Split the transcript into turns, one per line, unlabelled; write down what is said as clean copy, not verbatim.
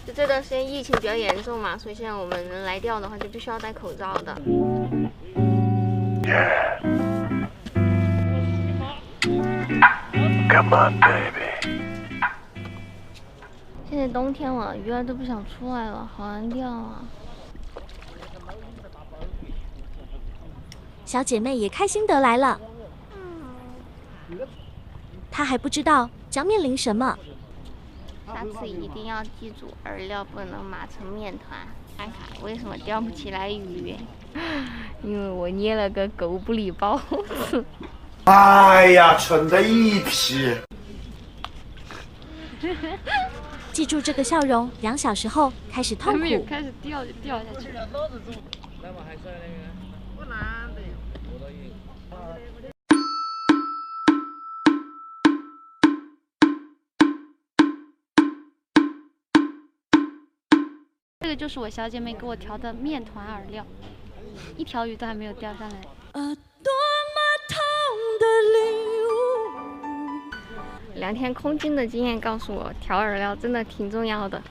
就这段时间疫情比较严重嘛，所以现在我们来钓的话就必须要戴口罩的。
Come on, baby.
现在冬天了，鱼儿都不想出来了，好难钓啊！
小姐妹也开心得来了。她还不知道将面临什么。
下次一定要记住，饵料不能码成面团。看看为什么钓不起来鱼，因为我捏了个狗不理包子。
哎呀，蠢的一批！
记住这个笑容，2小时后开始痛苦。
还没有开始钓就掉下去了。这个就是我小姐妹给我调的面团饵料，一条鱼都还没有钓上来。2天空军的经验告诉我，调饵料真的挺重要的。